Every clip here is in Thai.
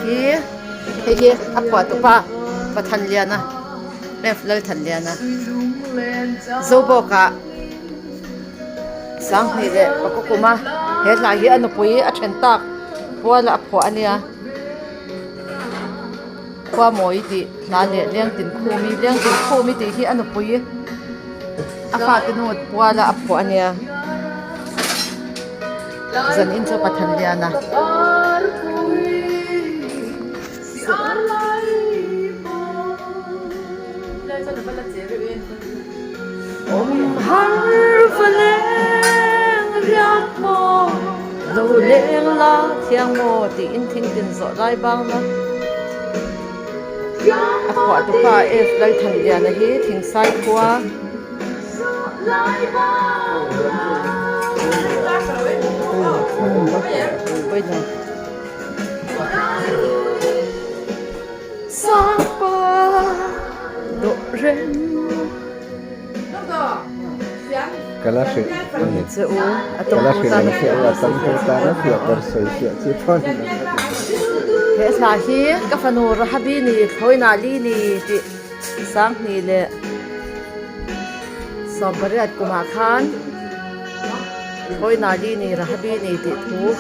hi hi apwa tu pa pathan liana lef loi than liana zobo ka sang ni le pakokuma he la hi anu pui a then tak wala apho ania kwa moi ti na le leng tin khu mi ti hi anu pui a fa ti no wala apho ania zan in cho pathan liana har valeng riak mo lo leng la thiang mo ti in thing tin zo lai bang na a khwa tu pa f lai than liana hi thing sai khwa bây giờ sáng qua độ rên Kalashi. sẽ uống à tôm Kalashi ta là sẽ là tâm tư ta nó phiệt bờ sợi phiệt chỉ thôi. thế là khi các phần hồ ra habi ni thôi na li ni ti sáng ni le sầm bari at kuma khan thôi na li ni ra habi ni ti thu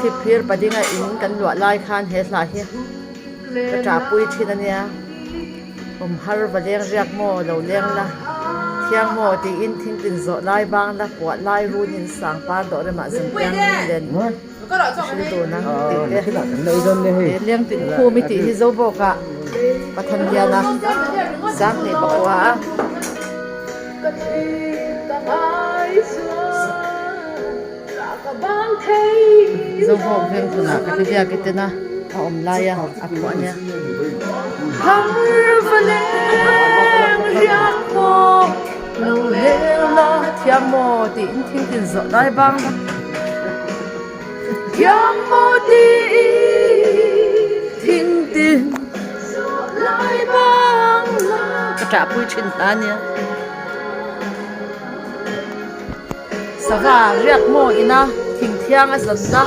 chip phir padinga in kan lua lai khan he la hi ka tra pui thina nia har valeng riak mo lo leng la thiang mo ti in thing tin zo lai bang la kwa lai ru nin sang pa do re ma zan piang len shi do na ti te Nơi dân này. leng tin khu mi ti hi zo bo ka pathan ya na sang ni bakwa zo bo veng tu na ka ti ya ki te na a om la ya a kwa nya har valeng riak mo lo leng la thiang mo ti in thing tin zo lai bang thiang mo ti thing tin zo lai bang ka tra pui chin ta nia sava riak mo ina thing thiang a zan na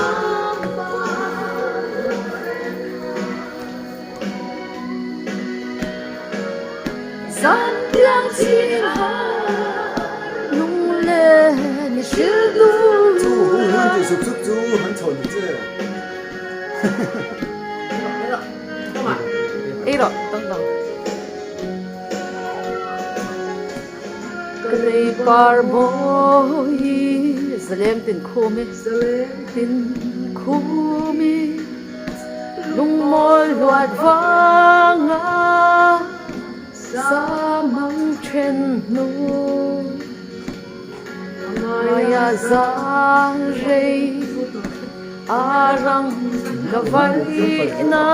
san tiang chin ha nung le ni shi lu 猪很丑，你这。 ấy rồi tông tông cây par boy zalem tin khumi lung môi loạt vanga sa mang chen nu maya giang rei arang gavai na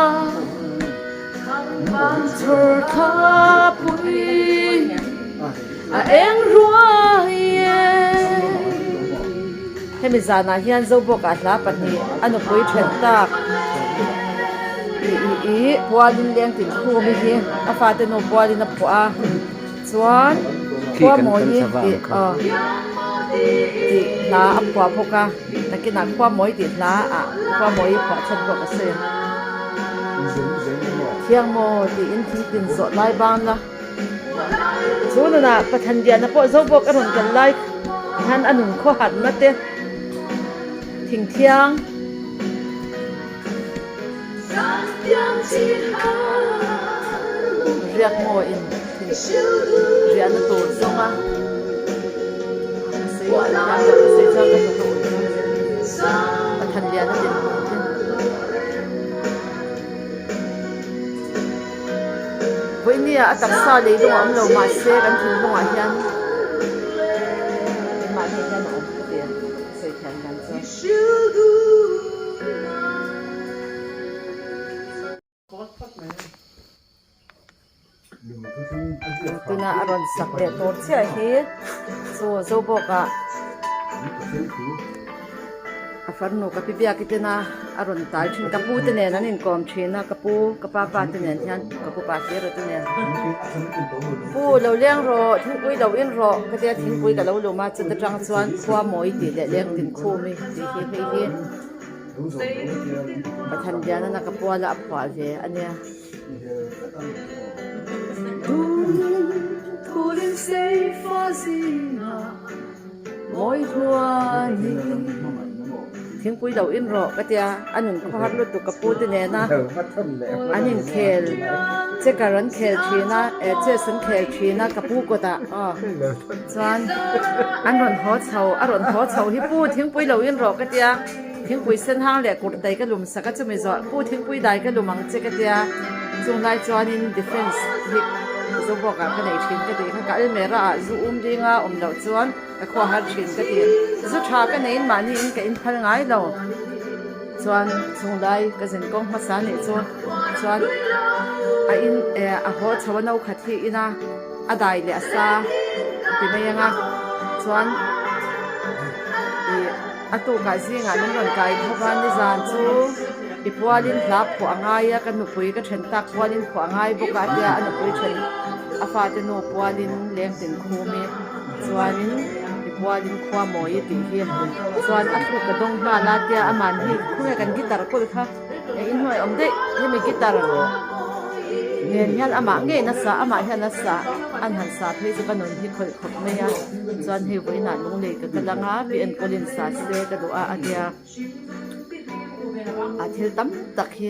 thur tha pui a eng ruai he mi zana hian zo bok a hla pahni anu pui then tak i pualin leng tin khu mi hi a fa te no pualin a phua chuan khua mo hi ti la a phua phoka takina khua moi ti la a khua moi phua chen bok a se thiang mo ti in thing tin zo lai ban la chu na pathan dia na po zo bok aron kan lai han anun kho hat na te thing thiang riak mo in rian na to zonga sei chang ka pathan dia na tin với nia ở tập sa lấy đúng ông lầu mà xe gắn thùng không ai hiền mà hiền ra nó cái tiền xây thành gắn cho tôi na aron sắp để tốt chứ hi so bọc à phần nụ cái bia cái na aron tai chin kapu te ne nan in kom china kapu kapa pa te ne than kapu pa se ro te ne pu lo leng ro thing pui lo in ro ka te thing pui ka lo lo ma chu ta tang chuan khua moi ti le leng tin khu mi ti hi hi ประทันยานั่นก็ปัวละปัวเจอันเนี้ยทุเรศฟาซินาโมยทัวนี่ทิ้งปุยเราอินโรก็เดียอันหนึ่งเขาหัดรถตุกปูตัวเนี้ยนะ เดี๋ยวมาทำแล้ว อันนี้เคลเจ้าการันเคลชีนะเจ้าสันเคลชีนะกับปูก็ตาอ๋อจวนอันรอนหัวเฉาอันรอนหัวเฉาที่ปูทิ้งปุยเราอินโรก็เดียทิ้งปุยเส้นห้างแหลกกุดใดก็ลุมสักก็จะไม่จอดปูทิ้งปุยใดก็ลุมมังเจ้าก็เดียจงไล่จวนอินดิเฟนส์ที่จะบอกกับคนไหนชินก็ดีเขาก็เอ็นเมร่าจูดีงาเราจวนก็ขอหัดชินก็ดีจะชาก็ไหนมานี่อินก็อินพันง่ายเราจวนจงได้ก็จะกงภาษาเนี่ยจวนอินหัวเฉาเราขัดที่อินะได้เลยอาซาที่ไม่ยังจวนตัวกายสิงานนั้นร่างกายทุกวันในจานจูอีพวลินทับผัวง่ายกันหนุปุยก็เฉินตักพวลินผัวง่ายบุกอาเดียอันหนุปุยเฉินอาฟาเตโนพวลินเลี้ยงถึงคูมีส่วนนี้อีพวลินความหมอยตีเฮียส่วนอันถูกกระดงมาลาเดียอามันที่คุยกันกีตาร์ก็เลยค่ะอินหน่อยอมเด็กที่มีกีตาร์เงี้ยยันอามาเงี้ยนัสสาอามาเฮียนัสสาอันหันสาเพย์จะกันนนที่คอยขบไม่ยากส่วนเฮวินาลุงเล็กก็กำลังอาเป็นกลินสาเสกระดูอาเดียอาทิตย์ตั้มตักฮี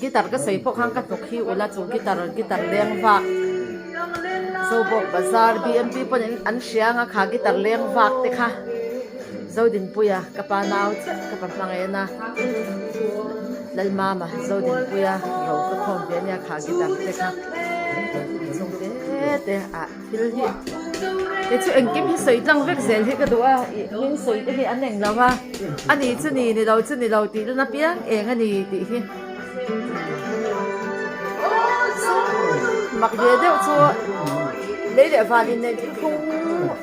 กีตาร์ก็ใส่พวกข้างกันตกฮีอุลาจูกีตาร์เลี้ยงฟักโซบอกบาซาร์บีเอ็มพีปนอันเชียงขากีตาร์เลี้ยงฟักเตค่ะโซดินปุยะกับปานาวกับปังปังเอ็นะลัลมามาโซดินปุยะเราก็คงเบียนขากีตาร์เตค่ะทรงเตะทิลฮีเดี๋ยวเอ็งกิมให้สวยจังเวกเซลที่กระดูกยิ่งสวยที่อันหนึ่งแล้วว่าอันนี้ชุดนี้เราตีแล้วนะเปียเองอันนี้ตีที่มักเดียวชัวเลยเดี๋ยวฟังในที่ทุ่ง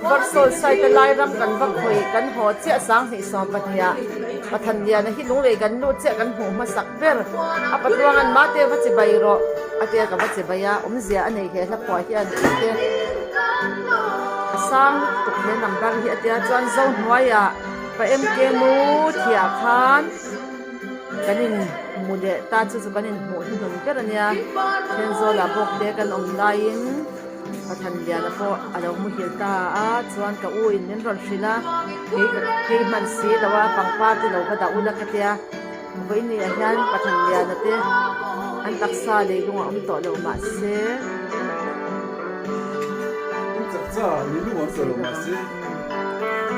วัดโซนใส่ตะไลรำกันวัดคุยกันหัวเจ้าสังหิสอมปัญญานะที่ลุงเลยกันลูกเจ้ากันหัวมาสักเบอร์อาปัจจุบันมาเตวัดจิบายรออาเตียกับวัดจิบายาเสียอันนี้แค่ถ้าปล่อยที่อันนี้เตียsang tục nên nằm bang hiện tại chọn dâu hoa ya và em kia nu thìa khan cái này mua để ta chú cái này mua thì đúng cái này nha nên rồi là bọc để cái online và thành ra là có ở đâu mua hiện ta chọn cái uin nên rồi xí la cái mình xí làว่าปังป้าที่เราก็ได้อุลกะเตียvới này anh và thành ra là thế anh tác xa để đúng không tổ đầu mà xe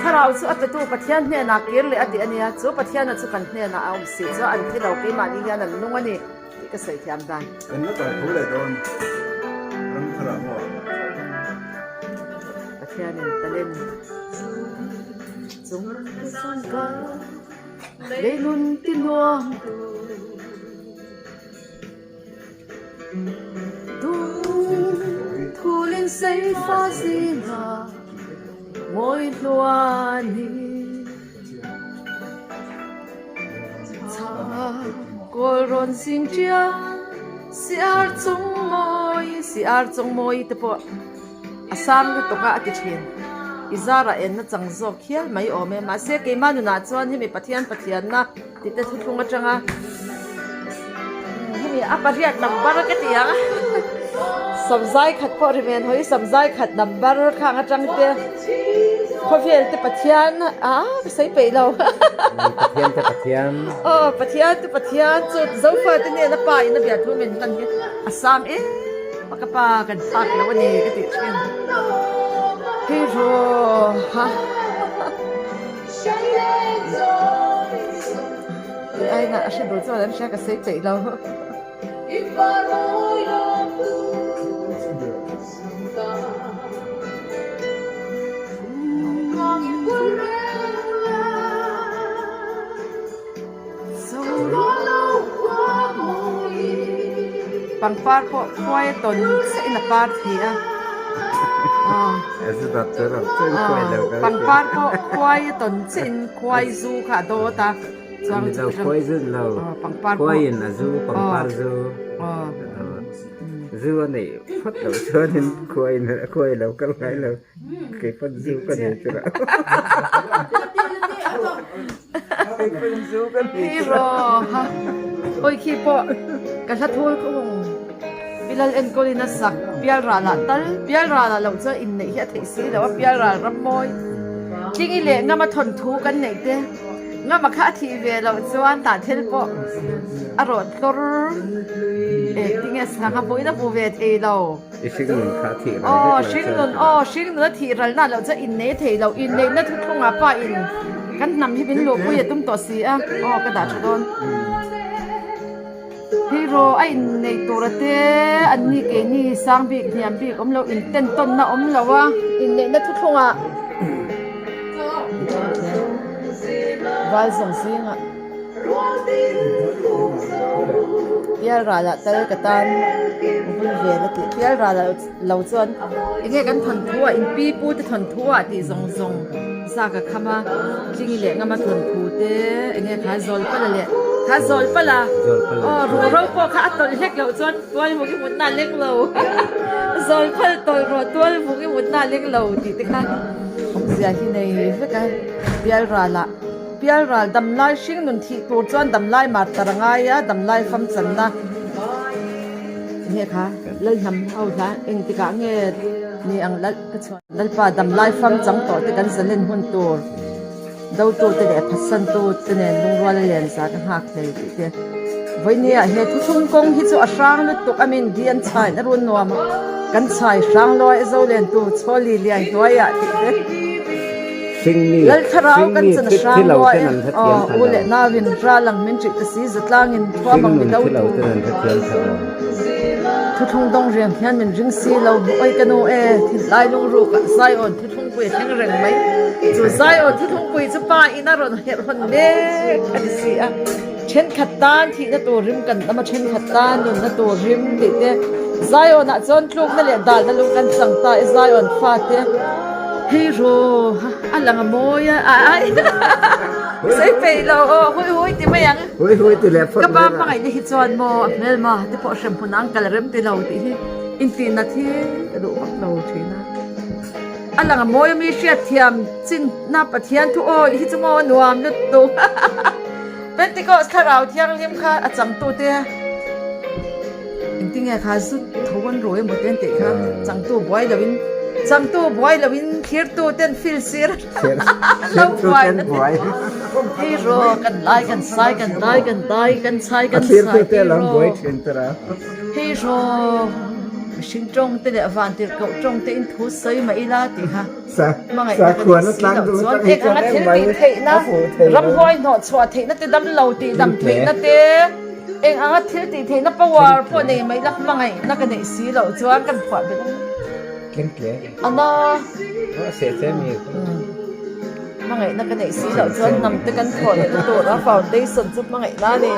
ถ้าเราสู้อัตตุปัทยันเนี่ยนักเรียนเลยอันนี้อันนี้สู้ปัทยันสู้กันเนี่ยนะเอาสิสู้อันที่เราเกี่ยมานี่ยันนุ่งวันนี้ที่ก็ใส่เทียมได้เป็นนักต่อยผู้เลยโดนรังขลังหัวปัทยันตะเล่นจงสังกัดได้ลุ้นตินวงthu lên say pha gì mà môi loa ni cha cô ron xin chia siar chung môi te po asam ke to ka ati chin izara en na chang zo khial mai ome ma se ke manu na chuan hi mi pathian na ti te thu thunga changa hi mi apariat number ka tiang samzai khat po rimen hoi samzai khat number khang atang te khofiel te pathian sai pe lo pathian pathian chu zofa te ne na pa ina bia thu men kan he asam pakapa kan tak lo ni ka ti chen he ro ha ai na ashe do zo dan sha ka sai pe lo pang par po kwai ton sa ina par thia Ese doctor chen kwai lo ka pang par po kwai ton chen kwai zu kha do ta chang lo kwai zu lo pang par kwai in azu pang par zu zu này phát đầu cho nên kwai lo ka ngai lo cái phần zu ka ne chura cái phần สู้กัน พี่รอฮะโอ้ยขี้ปะกระชัดทุ่งคงพิลาเอ็นโกลินัสสักเปียราละตัลเปียราละเราจะอินในเฮียที่สีแล้วว่าเปียรารำมอยจริงอีเล่งมาทนทุกันไหนเด้งมาค่าทีวีเราจะวันตัดเทลปะอร่อยตัวที่เงี้ยสังหาบุยนะบุเวทีเรา ชิงนุนขาถี ชิงนุนทีเราเราจะอินเนทีเราอินเนนั่นทุกคนอ่ะป้าอินกันนำที่เป็นลูกผู้ใหญ่ตุ้มตัวสีอ่ะกระดาษชุดนฮีโร่ไอ้ในตัวเต้อันนี้เกนี่สร้างบิ๊กเนี่ยบิ๊กเราอินเต้นต้นนะเราว่าอินเนนั่นทุกคนอ่ะวายส่งเสียงอ่ะเปียราละแต่กระตันบุญเวรติเปียราละเราจนยังไงกันทนทั่วอินปีปูจะทนทั่วตีทรงซากะขมาจริงเหลี่ยงมาทนทั่วเต้ยังไงขาโซลปะละเลยขาโซลปะละรู้เราพอขาตัวเล็กเราจนตัวมุกิมุนน่าเล็กเราโซลปะตัวรัวตัวมุกิมุนน่าเล็กเราตีติกันผมเสียที่ในฟิกันเปียราละเปียราดำไล่ชิงนุนที่ตัวจวนดำไล่มาตระไงอะดำไล่ฟังจันนะเนี่ยค่ะเล่นทำเอาละเองติกะเงี้ยนี่อังลัดก็ชวนลัดป่าดำไล่ฟังจังต่อติกันเสนหุ่นตัวดาวตัวเตะพัศนตัวเตะลุงรัวเลียนสักหักเลยทีเดียววันนี้เหตุทุ่งกงฮิตสุอาช่างนุตุกอามินเดียนชายนรุนนัวมกันชายช่างลอยเจ้าเลียนตัวชอลีเลียนตัวอ่ะทีเดียวชิงนี่ แล้วคราวกันจะช่างลอยอุเลนาวินราลังมินจิตสีจัดลางินทั่วบังมิดาวตัวทุ่งดงเรียงยันมินริงซีเราบุยกันโอที่ไล่ลุงรูกไซออนทุ่งปุยแข็งแรงไหมจูไซออนทุ่งปุยจะป้าอินารอนเห็ดคนเด็กอันนี้สิอ่ะเช่นขัดตานที่นั่นตัวริมกันแล้วมาเช่นขัดตานนั่นตัวริมติดเด้ไซออนอ่ะจนลูกนั่นแหละดาลนั่นลูกกันสั่งตาไซออนฟาดเด้ฮีโร่อะไรงโมยอ่ะไอ้ใส่ไปเราหุยที่ไม่ยังหุยตัวเล็บก็บ้าไปนี่ฮิตจวนโมเนี่ยมาที่พอเชื่อมพนังกันเริ่มที่เราที่อินทีนาทีรู้ว่าเราทีนะอะไรงโมยมีเสียเทียมจินนับเทียนทุกฮิตจโมนวมนุดตัวเป็นที่ก็ข้าเราเที่ยงเลี้ยงข้าจำตัวเดียอินทีไงข้าสุดทวันรวยหมดเป็นติค่ะจังตัวบ่อยเดี๋ยวจังตัวบ่อยแล้ววินเขียนตัวเต้นฟิลซีร์แล้วบ่อยนะฮีโร่กันไล่กันใส่กันได้กันได้กันใส่กันใส่ฮีโร่ฮีโร่ชิงจงเตะวันเตะเก่าจงเตะอินทุสใส่มาอีลาติฮะมาไงกันสิเราส่วนเอกอันเทลตีเทนะรำไว้หนอชัวเทนะเตะดำเหลาตีดำเทนะเตะเองอันเทลตีเทนะปะวาร์พวกนี้ไม่รักมาไงนักกันเนี่ยสิเราส่วนกันผ่านไปแล้วอันน่ะเสียใจมีมาไงนักกันไหนสิเราจะนำตะกันถอดตัวแล้วฟาวเดชั่นจุดมาไงล่ะเนี่ย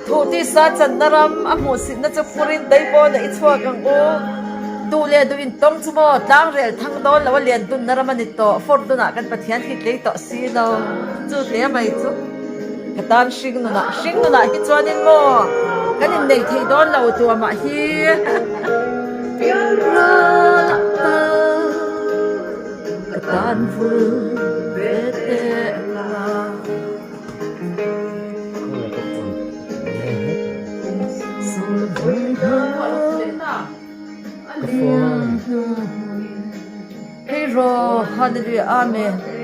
ทุกที่ซาจันนารำอ่ะหมูสินน่าจะพูดได้บ่ได้ชัวกังโอดูเรียนดูอินต้องชั่วโมงตั้งเรียนทั้งโดนแล้วว่าเรียนตุนนารำมันต่อฟอร์ดูน่ะกันปะเทียนที่เลยต่อสิเราจุดเลี้ยไม่จุดกระตานชิงนู่นน่ะฮิตจวนนินโมกันอินเด็กที่โดนเราตัวมาฮีKetan full betela Hero hallelujah amen